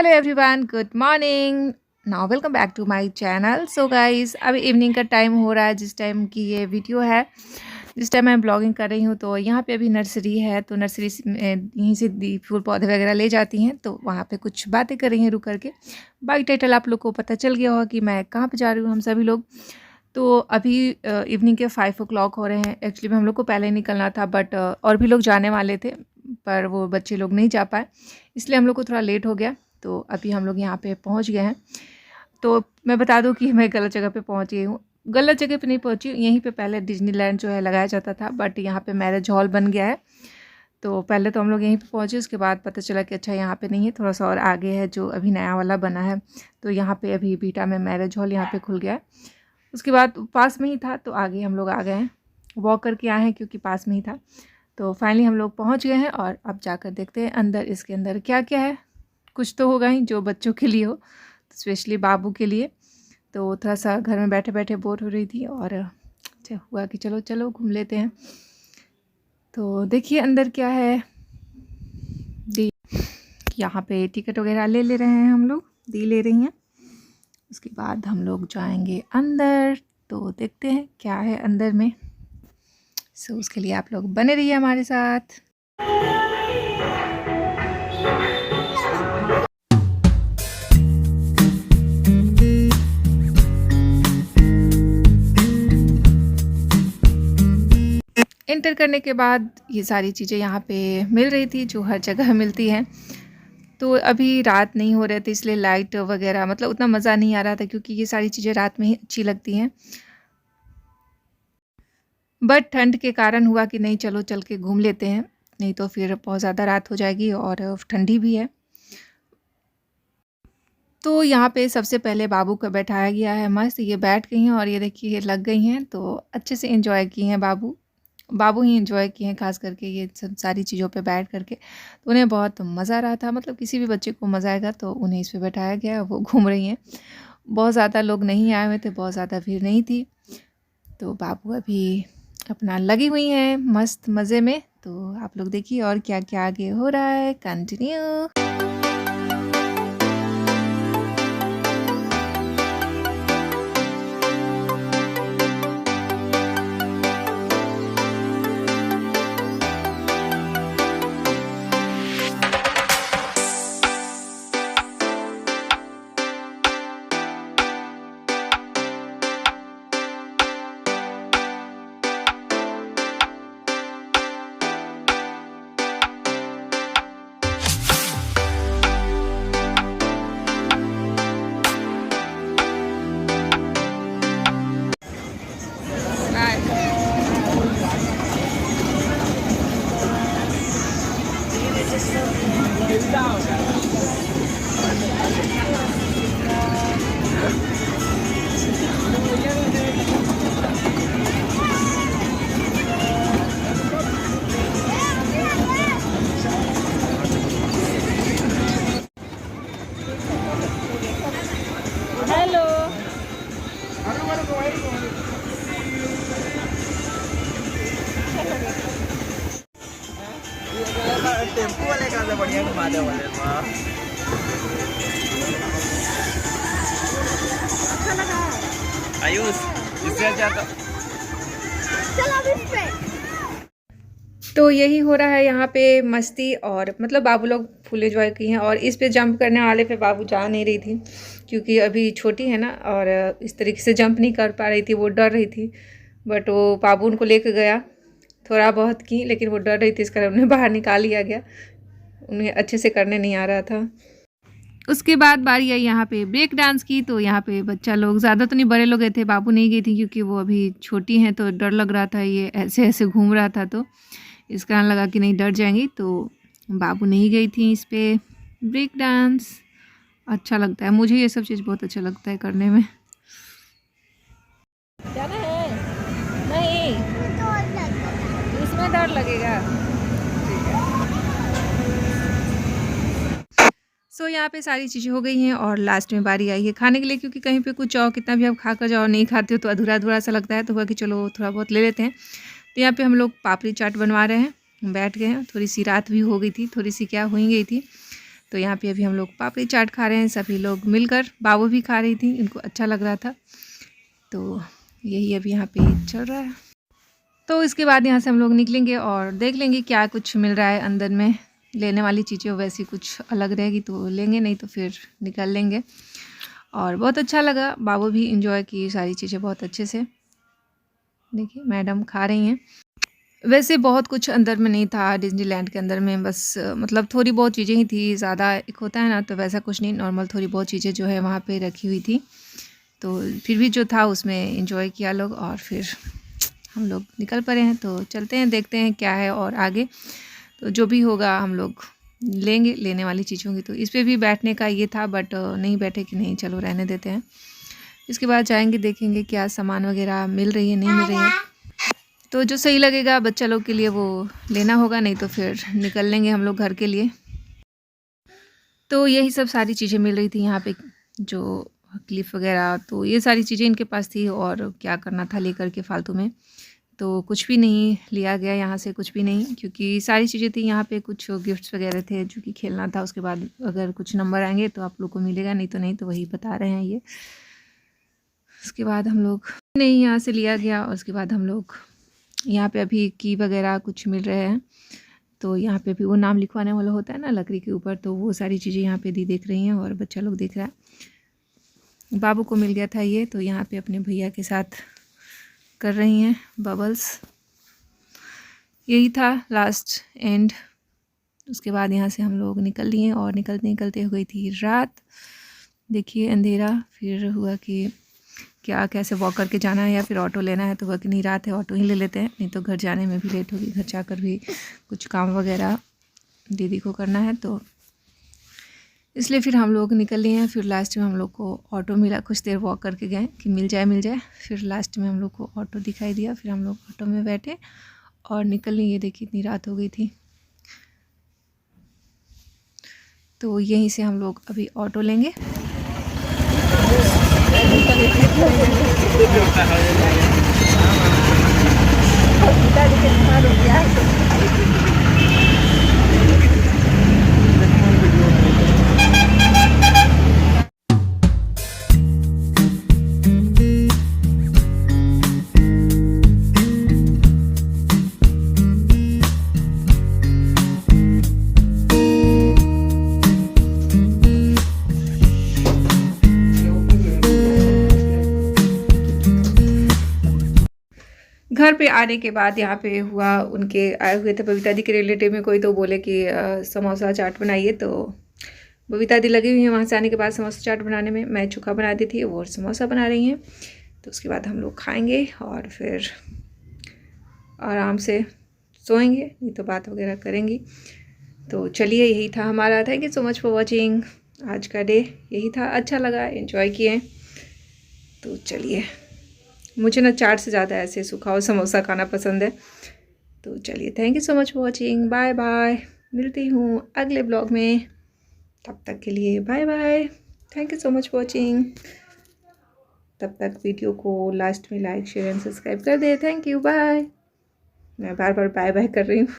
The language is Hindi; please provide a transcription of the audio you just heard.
Hello everyone, good morning. Now welcome back to my channel. So guys, अभी इवनिंग का टाइम हो रहा है जिस टाइम की ये वीडियो है, जिस टाइम मैं ब्लॉगिंग कर रही हूँ। तो यहाँ पे अभी नर्सरी है, तो नर्सरी यहीं से फूल पौधे वगैरह ले जाती हैं। तो वहाँ पे कुछ बातें कर रही हैं रुक करके। बाई टाइटल आप लोग को पता चल गया होगा कि मैं कहाँ पे जा रही हूँ, हम सभी लोग। तो अभी इवनिंग के 5 o'clock हो रहे हैं। एक्चुअली में हम लोग को पहले निकलना था, बट और भी लोग जाने वाले थे, पर वो बच्चे लोग नहीं जा पाए, इसलिए हम लोग को थोड़ा लेट हो गया। तो अभी हम लोग यहाँ पे पहुँच गए हैं। तो मैं बता दूँ कि मैं गलत जगह पे पहुँच गई हूँ। गलत जगह पे नहीं पहुँची, यहीं पे पहले डिज्नीलैंड जो है लगाया जाता था, बट यहाँ पे मैरिज हॉल बन गया है। तो पहले तो हम लोग यहीं पे पहुँचे, उसके बाद पता चला कि अच्छा यहाँ पे नहीं है, थोड़ा सा और आगे है जो अभी नया वाला बना है। तो यहाँ पे अभी बीटा में मैरिज हॉल यहाँ पे खुल गया है। उसके बाद पास में ही था, तो आगे हम लोग आ गए हैं, वॉक करके आए हैं क्योंकि पास में ही था। तो फाइनली हम लोग पहुँच गए हैं और अब जाकर देखते हैं अंदर, इसके अंदर क्या क्या है। कुछ तो होगा ही जो बच्चों के लिए हो, स्पेशली बाबू के लिए। तो थोड़ा सा घर में बैठे बैठे बोर हो रही थी और हुआ कि चलो चलो घूम लेते हैं। तो देखिए अंदर क्या है। यहाँ पे टिकट वगैरह ले रहे हैं हम लोग, दी ले रही हैं। उसके बाद हम लोग जाएंगे अंदर, तो देखते हैं क्या है अंदर में। सो उसके लिए आप लोग बने रहिए हमारे साथ। एंटर करने के बाद ये सारी चीज़ें यहाँ पे मिल रही थी जो हर जगह मिलती हैं। तो अभी रात नहीं हो रहे थे, इसलिए लाइट वगैरह मतलब उतना मज़ा नहीं आ रहा था, क्योंकि ये सारी चीज़ें रात में ही अच्छी लगती हैं। बट ठंड के कारण हुआ कि नहीं चलो चल के घूम लेते हैं, नहीं तो फिर बहुत ज़्यादा रात हो जाएगी और ठंडी भी है। तो यहाँ पे सबसे पहले बाबू को बैठाया गया है, मस्त ये बैठ गई हैं और ये देखिए ये लग गई हैं। तो अच्छे से एंजॉय किए हैं बाबू ही एंजॉय किए हैं, खास करके ये सब सारी चीज़ों पे बैठ करके। तो उन्हें बहुत मज़ा आ रहा था, मतलब किसी भी बच्चे को मज़ा आएगा, तो उन्हें इस पे बैठाया गया, वो घूम रही हैं। बहुत ज़्यादा लोग नहीं आए हुए थे, बहुत ज़्यादा भीड़ नहीं थी। तो बाबू अभी अपना लगी हुई हैं मस्त मज़े में। तो आप लोग देखिए और क्या क्या आगे हो रहा है, कंटिन्यू। हेलो, टेम्पो वाले का तो बढ़िया घुमा दे वाले अच्छा लगा आयुष इससे अच्छा तो चल अब इस पे। तो यही हो रहा है यहाँ पे मस्ती, और मतलब बाबू लोग फुल एंजॉय किए हैं। और इस पे जंप करने वाले पे बाबू जा नहीं रही थी, क्योंकि अभी छोटी है ना, और इस तरीके से जंप नहीं कर पा रही थी, वो डर रही थी। बट वो बाबू उनको लेके गया, थोड़ा बहुत की, लेकिन वो डर रही थी, इस कारण उन्हें बाहर निकाल लिया गया, उन्हें अच्छे से करने नहीं आ रहा था। उसके बाद बारी आई यहाँ पे ब्रेक डांस की। तो यहाँ पे बच्चा लोग, ज़्यादा तो नहीं, बड़े लोग गए थे, बाबू नहीं गई थी क्योंकि वो अभी छोटी हैं, तो डर लग रहा था, ये ऐसे ऐसे घूम रहा था, तो इस कारण लगा कि नहीं डर जाएंगी, तो बाबू नहीं गई थी इस पर ब्रेक डांस। अच्छा लगता है मुझे, ये सब चीज़ बहुत अच्छा लगता है करने में। जाना है? नहीं, इसमें डर लगेगा। सो यहाँ पे सारी चीज़ें हो गई हैं और लास्ट में बारी आई है खाने के लिए, क्योंकि कहीं पे कुछ और कितना भी आप खा कर जाओ, नहीं खाते हो तो अधूरा अधूरा सा लगता है। तो हुआ कि चलो थोड़ा बहुत ले लेते हैं। तो यहाँ पे हम लोग पापड़ी चाट बनवा रहे हैं, बैठ गए हैं। थोड़ी सी रात भी हो गई थी, थोड़ी सी क्या हो ही गई थी। तो यहाँ पे अभी हम लोग पापड़ी चाट खा रहे हैं सभी लोग मिलकर। बाबू भी खा रही थी, इनको अच्छा लग रहा था, तो यही अभी यहाँ पे चल रहा है। तो इसके बाद यहाँ से हम लोग निकलेंगे और देख लेंगे क्या कुछ मिल रहा है अंदर में। लेने वाली चीज़ें वैसी कुछ अलग रहेगी तो लेंगे, नहीं तो फिर निकल लेंगे। और बहुत अच्छा लगा, बाबू भी इंजॉय की सारी चीज़ें बहुत अच्छे से। देखिए मैडम खा रही हैं। वैसे बहुत कुछ अंदर में नहीं था डिज़नीलैंड के अंदर में, बस मतलब थोड़ी बहुत चीज़ें ही थी, ज़्यादा एक होता है ना, तो वैसा कुछ नहीं, नॉर्मल थोड़ी बहुत चीज़ें जो है वहाँ पे रखी हुई थी। तो फिर भी जो था उसमें एंजॉय किया लोग, और फिर हम लोग निकल पड़े हैं। तो चलते हैं, देखते हैं क्या है और आगे तो जो भी होगा हम लोग लेंगे लेने वाली चीज़ों की। तो इस पर भी बैठने का ये था, बट नहीं बैठे कि नहीं, चलो रहने देते हैं। इसके बाद जाएंगे, देखेंगे क्या सामान वगैरह मिल रही है नहीं मिल रही है, तो जो सही लगेगा बच्चा लोग के लिए वो लेना होगा, नहीं तो फिर निकल लेंगे हम लोग घर के लिए। तो यही सब सारी चीज़ें मिल रही थी यहाँ पे, जो क्लिप वगैरह, तो ये सारी चीज़ें इनके पास थी, और क्या करना था लेकर के फालतू में। तो कुछ भी नहीं लिया गया यहाँ से, कुछ भी नहीं, क्योंकि सारी चीज़ें थी यहाँ पे। कुछ गिफ्ट्स वगैरह थे जो कि खेलना था, उसके बाद अगर कुछ नंबर आएंगे तो आप लोग को मिलेगा, नहीं तो नहीं, तो वही बता रहे हैं ये। उसके बाद हम लोग नहीं यहाँ से लिया गया, और उसके बाद हम लोग यहाँ पे अभी की वगैरह कुछ मिल रहे हैं। तो यहाँ पे भी वो नाम लिखवाने वाला होता है ना लकड़ी के ऊपर, तो वो सारी चीज़ें यहाँ पे दी देख रही हैं, और बच्चा लोग देख रहा है। बाबू को मिल गया था ये, तो यहाँ पे अपने भैया के साथ कर रही हैं बबल्स। यही था लास्ट एंड। उसके बाद यहाँ से हम लोग निकल लिए, और निकलते निकलते हो गई थी रात। देखिए अंधेरा, फिर हुआ कि क्या कैसे वॉक करके जाना है या फिर ऑटो लेना है, तो वह कि नहीं रात है, ऑटो ही ले लेते हैं, नहीं तो घर जाने में भी लेट होगी, घर जाकर भी कुछ काम वगैरह दीदी को करना है, तो इसलिए फिर हम लोग निकल लिए हैं। फिर लास्ट में हम लोग को ऑटो मिला, कुछ देर वॉक करके गए कि मिल जाए, फिर लास्ट में हम लोग को ऑटो दिखाई दिया, फिर हम लोग ऑटो में बैठे और निकल लिए। ये देखिए इतनी रात हो गई थी, तो यहीं से हम लोग अभी ऑटो लेंगे। घर पे आने के बाद यहाँ पे हुआ, उनके आए हुए थे बबीता दी के रिलेटिव में कोई, तो बोले कि समोसा चाट बनाइए। तो बबीता दी लगी हुई हैं वहाँ से आने के बाद समोसा चाट बनाने में। मैं चोखा बना दी थी, वो समोसा बना रही हैं। तो उसके बाद हम लोग खाएंगे और फिर आराम से सोएंगे, नहीं तो बात वगैरह करेंगी। तो चलिए यही था हमारा। Thank you so much for watching. आज का डे यही था, अच्छा लगा, एंजॉय किए। तो चलिए, मुझे ना चाट से ज़्यादा ऐसे सूखा हुआ समोसा खाना पसंद है। तो चलिए, thank you so much for watching. Bye bye, मिलती हूँ अगले ब्लॉग में, तब तक के लिए bye bye. Thank you so much for watching. तब तक वीडियो को लास्ट में लाइक शेयर एंड सब्सक्राइब कर दे। Thank you, bye. मैं बार बार बाय बाय कर रही हूँ।